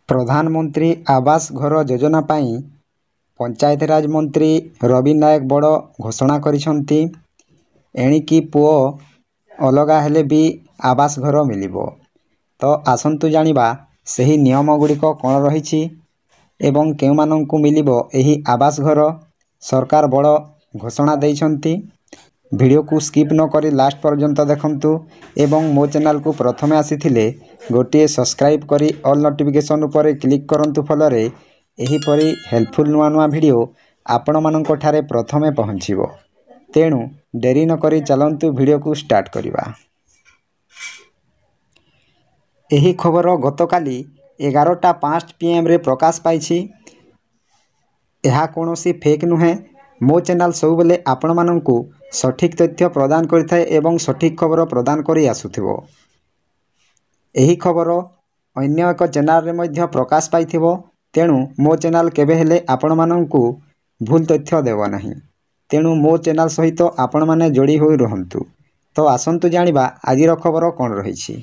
प्रधानमंत्री आवास घर योजना पाई पंचायतराज मंत्री रवि नायक बड़ घोषणा करिसेंती। एणिकी पुओ अलगा हेले भी आवास घर मिलिबो। तो आसंतु जानिबा सही नियम गुड़िक कौन रही एवं केउमानंकु मिलिबो एही आवास घर सरकार बड़ घोषणा देइछंती। वीडियो को स्किप न करी लास्ट पर्यंत देखंतु एवं मो चैनल को प्रथमे आसीथिले गोटे सब्सक्राइब करी ऑल नोटिफिकेशन उपरे क्लिक करंतु। फलरे एही परी हेल्पफुल नुआ नुआ वीडियो आपण मानंको ठारे प्रथमे पहुंचीबो। तेणु डेरी न करी चलंतु वीडियो को स्टार्ट करिबा। एही खबर गतकाली 11:05 PM रे प्रकाश पाइछि। यह कोनोसी फेक नुहे। मो चैनल सब बेले आपण मानंकु सठिक तथ्य प्रदान करिथाय एवं सठिक खबर प्रदान करी आसुथिबो। एही खबर अन्य एक चैनल रे मध्य प्रकाश पाइथिबो। तेणु मो चैनल केबे हेले आपण मानंकु भूल तथ्य देबो नाही। तेणु मो चैनल सहित आपण माने जोड़ी होई रहंतु। तो आसंतु जानिबा आजिर खबर कोन रहिछि।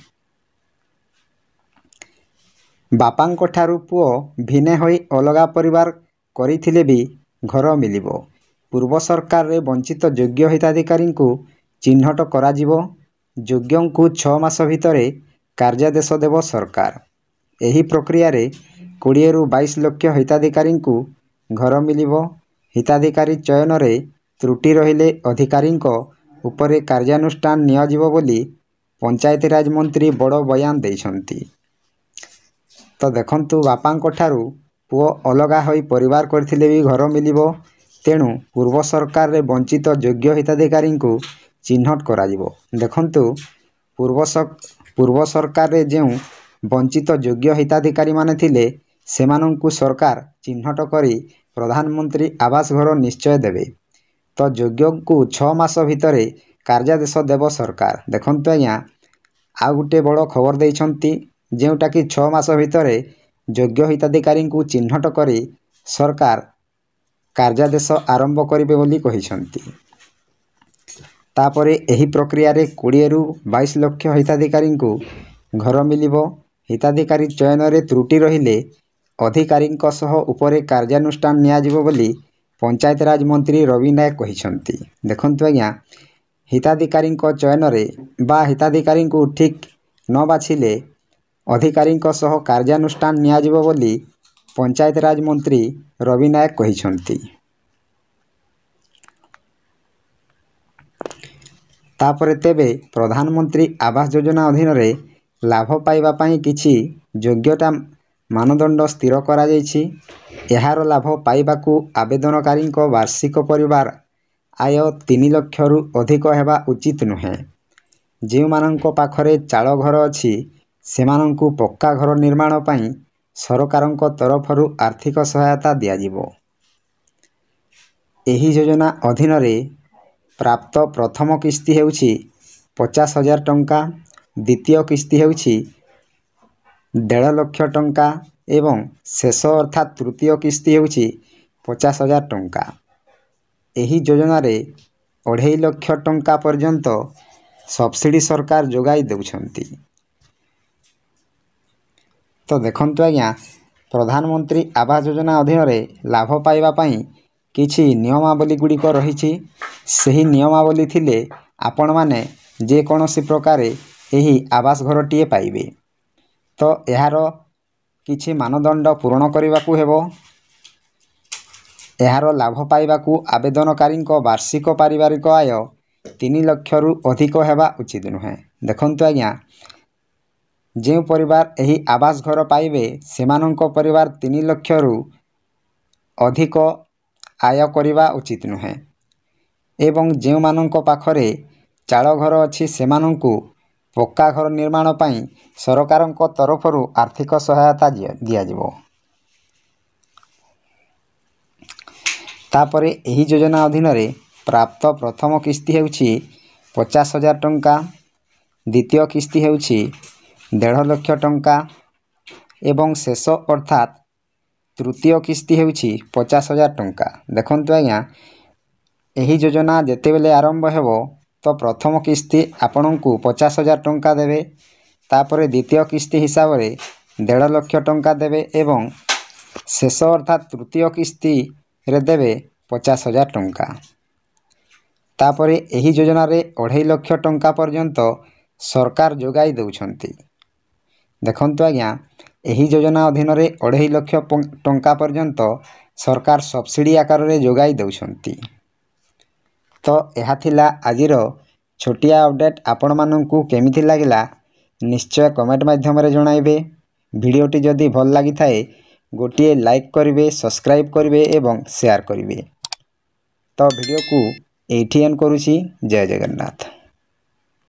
बापांको ठारू पुओ भिने होई अलगा परिवार करिथिले भी घर मिलिबो। पूर्व सरकार रे वंचित योग्य हिताधिकारी को चिन्हट कराजिबो। योग्यंकु 6 मास भितरे कार्यादेश देव सरकार। एही प्रक्रिया रे 20 रु 22 लाख हिताधिकारी को घर मिलिबो। हिताधिकारी चयन रे त्रुटि रहिले अधिकारी उपरे कार्यानुष्ठान नियाजिबो बोली पंचायतराज मंत्री बड़ बयान देइछंती। तो देखंतु बापांको ठारू पुओ अलगा होई परिवार करथिले भी घर मिलिबो। तेणु पूर्व सरकार रे वंचित योग्य हिताधिकारी को चिन्हट कराजिबो। देखंतु पूर्व सरकार रे जेउ वंचित योग्य हिताधिकारी माने थिले सेमानंकु सरकार चिन्हट करी प्रधानमंत्री आवास घर निश्चय देबे। तो योग्य को 6 मास भितरे कार्यादेश देव सरकार। देखंतु आज्ञा आ गुटे बड़ खबर देइछंती जेउटा कि 6 मास भितरे योग्य हिताधिकारी को चिन्हट करी सरकार कार्यादेश आरंभ करिबे बोली कहिसंती। तापरे एही प्रक्रिया रे 20 रु 22 लाख हिताधिकारी को घर मिलिबो। हिताधिकारी चयन रे त्रुटि रहिले अधिकारी सह उपरे कार्यानुष्ठान नियाजिबो बोली पंचायतराज मंत्री रवि नायक कहिसंती। देखंतु आज्ञा हिताधिकारी चयन रे बा हिताधिकारी को ठीक न बाछिले अधिकारी सह कार्यानुष्ठान नियाजिबो बोली पंचायतराज मंत्री रवि नायक कहिसंती। तापरे तेबे प्रधानमंत्री आवास योजना अधीन रे लाभ पाइबा पाई किछि योग्यता मानदंड स्थिर करा जायछि। एहार लाभ पाइबाकू आवेदनकारी वार्षिक परिवार आय 3 लाख रु अधिक हेबा उचित नुहे। जेउ मानंको पाखरे चाଳ घर अछि सेमानंकु पक्का घर निर्माण पाई सरकारंको तरफरु आर्थिक सहायता दियाजिबो। एही योजना अधीन रे प्राप्त प्रथम किस्ती हेउछि 50,000 टंका, द्वितीय किस्ती हेउछि 1.5 लाख टंका एवं शेष अर्थात तृतीय किस्ती हेउछि 50,000 टंका। एही योजना रे 2.5 लाख टंका पर्यंत सब्सिडी सरकार जोगाई देउछंती। तो देखंतु आज्ञा प्रधानमंत्री आवास योजना अधीन रे लाभ पाइबा पाई किछि नियमावली गुड़िक रही। सही नियमावली थिले आपण माने जे कोनोसी प्रकार एही आवास घरटीए पाइबे। तो एहार किछि मानदंड पूर्ण करिबाकू हेबो। एहार लाभ पाइबाकू आवेदनकारी वार्षिक पारिवारिक आय 3 लाख रु अधिक हेबा उचित नुहे। देखंतु आज्ञा जे परिवार एही आवास घर पाइबे सेमानंको परिवार 3 लाख रु अधिक आय करिबा उचित नुहे। एवं जे मानंको पाखरे चाଳ घर अछि सेमानंकु पक्का घर निर्माण पाई सरकारंको तरफरु आर्थिक सहायता दियाजिबो। तापरे एही योजना अधीन रे प्राप्त प्रथम किस्ती हेउछि 50,000 टंका, द्वितीय किस्ती हेउछि 1.5 लाख टंका एवं शेष अर्थात तृतीय किस्ती हेउछि 50,000 टंका। देखंतु आज्ञा एही योजना जेते बेले आरंभ हेबो तो प्रथम किस्ती आपनंकु 50,000 टंका देबे। तापरे द्वितीय किस्ती हिसाब रे 1.5 ଲକ୍ଷ ଟଙ୍କା ଦେବେ ଏବଂ ଶେଷ ଅର୍ଥାତ୍ ତୃତୀୟ କିସ୍ତିରେ ଦେବେ 50,000 ଟଙ୍କା। ତାପରେ ଏହି ଯୋଜନାରେ 2.5 ଲକ୍ଷ ଟଙ୍କା ପର୍ଯ୍ୟନ୍ତ ସରକାର ଯୋଗାଇ ଦେଉଛନ୍ତି। ଦେଖନ୍ତୁ ଆଜ୍ଞା, ଏହି ଯୋଜନା ଅଧୀନରେ 2.5 ଲକ୍ଷ ଟଙ୍କା ପର୍ଯ୍ୟନ୍ତ ସରକାର ସବସିଡ଼ି ଆକାରରେ ଯୋଗାଇ ଦେଉଛନ୍ତି। ତ ଏହା ଥିଲା ଆଜିର ଛୋଟିଆ ଅପଡେଟ୍। ଆପଣମାନଙ୍କୁ କେମିତି ଲାଗିଲା ନିଶ୍ଚୟ କମେଣ୍ଟ ମାଧ୍ୟମରେ ଜଣାଇବେ। ଭିଡ଼ିଓଟି ଯଦି ଭଲ ଲାଗିଥାଏ ଗୋଟିଏ ଲାଇକ୍ କରିବେ, ସବସ୍କ୍ରାଇବ୍ କରିବେ ଏବଂ ସେୟାର କରିବେ। ତ ଭିଡ଼ିଓକୁ ଏଇଠି ଏଣ୍ଡ କରୁଛି। ଜୟ ଜଗନ୍ନାଥ।